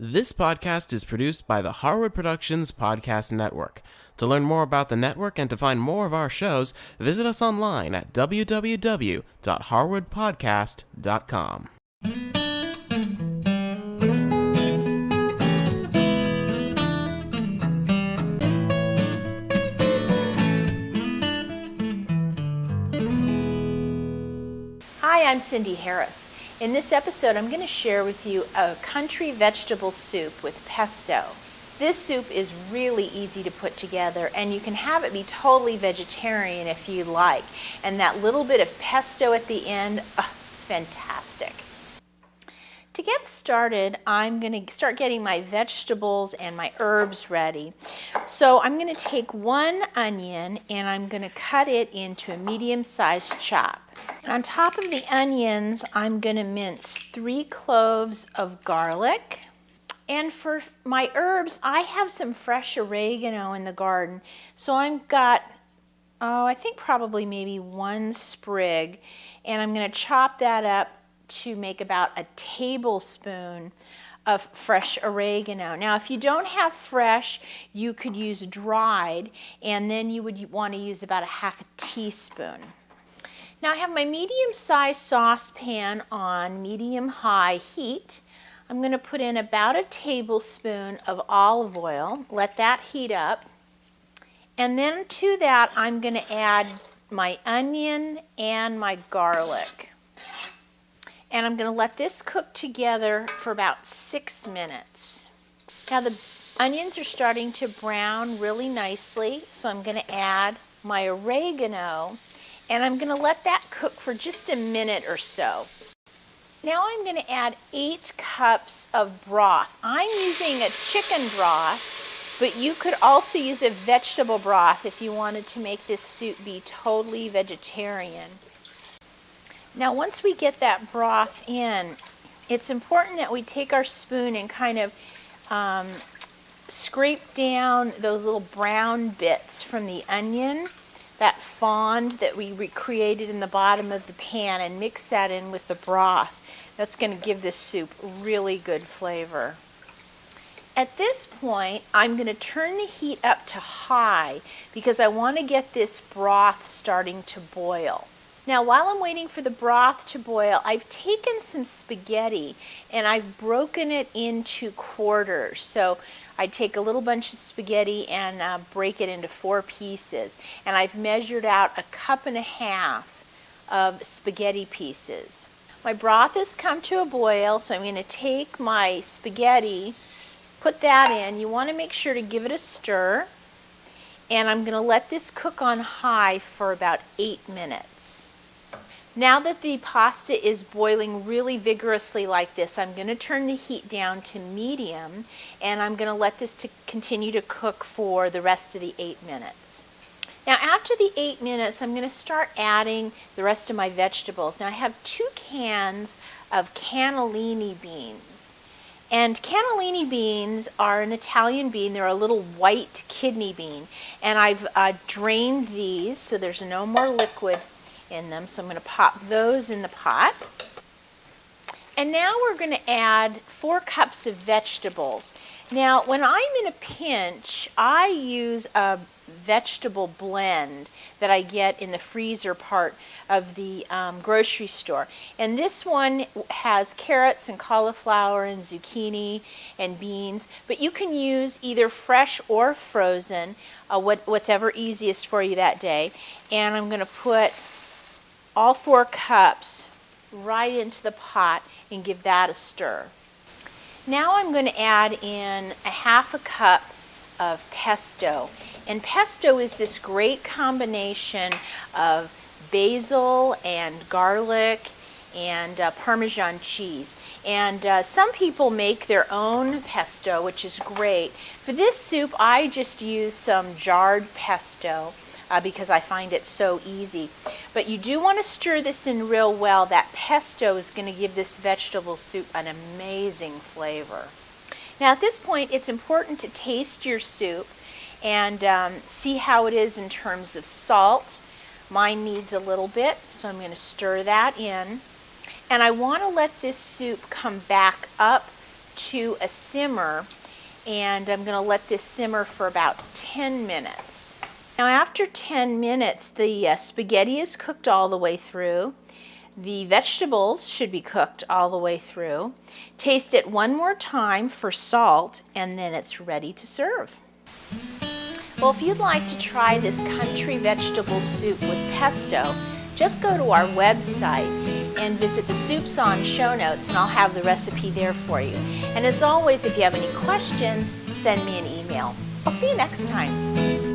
This podcast is produced by the Harwood Productions Podcast Network. To learn more about the network and to find more of our shows, visit us online at www.harwoodpodcast.com. Hi, I'm Cindy Harris. In this episode, I'm going to share with you a country vegetable soup with pesto. This soup is really easy to put together, and you can have it be totally vegetarian if you like. And that little bit of pesto at the end, it's fantastic. To get started, I'm going to start getting my vegetables and my herbs ready. So I'm going to take one onion and I'm going to cut it into a medium-sized chop. On top of the onions, I'm going to mince 3 cloves of garlic. And for my herbs, I have some fresh oregano in the garden. So I've got, I think probably maybe 1 sprig. And I'm going to chop that up to make about a tablespoon of fresh oregano. Now, if you don't have fresh, you could use dried, and then you would want to use about a half a teaspoon. Now, I have my medium-sized saucepan on medium-high heat. I'm going to put in about a tablespoon of olive oil, let that heat up, and then to that I'm going to add my onion and my garlic. And I'm going to let this cook together for about 6 minutes. Now the onions are starting to brown really nicely, so I'm going to add my oregano, and I'm going to let that cook for just a minute or so. Now I'm going to add 8 cups of broth. I'm using a chicken broth, but you could also use a vegetable broth if you wanted to make this soup be totally vegetarian. Now once we get that broth in, it's important that we take our spoon and kind of scrape down those little brown bits from the onion, that fond that we recreated in the bottom of the pan, and mix that in with the broth. That's going to give this soup really good flavor. At this point, I'm going to turn the heat up to high because I want to get this broth starting to boil. Now, while I'm waiting for the broth to boil, I've taken some spaghetti and I've broken it into quarters. So I take a little bunch of spaghetti and break it into 4 pieces. And I've measured out 1.5 cups of spaghetti pieces. My broth has come to a boil, so I'm going to take my spaghetti, put that in. You want to make sure to give it a stir. And I'm going to let this cook on high for about 8 minutes. Now that the pasta is boiling really vigorously like this, I'm going to turn the heat down to medium, and I'm going to let this continue to cook for the rest of the 8 minutes. Now after the 8 minutes, I'm going to start adding the rest of my vegetables. Now I have 2 cans of cannellini beans. And cannellini beans are an Italian bean. They're a little white kidney bean. And I've drained these so there's no more liquid in them. So I'm going to pop those in the pot. And now we're going to add 4 cups of vegetables. Now when I'm in a pinch, I use a vegetable blend that I get in the freezer part of the grocery store. And this one has carrots and cauliflower and zucchini and beans, but you can use either fresh or frozen, whatever easiest for you that day. And I'm going to put all 4 cups right into the pot and give that a stir. Now I'm going to add in 1/2 cup of pesto. And pesto is this great combination of basil and garlic and Parmesan cheese. And some people make their own pesto, which is great. For this soup, I just use some jarred pesto because I find it so easy. But you do want to stir this in real well. That pesto is going to give this vegetable soup an amazing flavor. Now at this point, it's important to taste your soup and see how it is in terms of salt. Mine needs a little bit, so I'm going to stir that in. And I want to let this soup come back up to a simmer, and I'm going to let this simmer for about 10 minutes. Now after 10 minutes, the spaghetti is cooked all the way through. The vegetables should be cooked all the way through. Taste it one more time for salt, and then it's ready to serve. Well, if you'd like to try this country vegetable soup with pesto, just go to our website and visit the Soups On show notes, and I'll have the recipe there for you. And as always, if you have any questions, send me an email. I'll see you next time.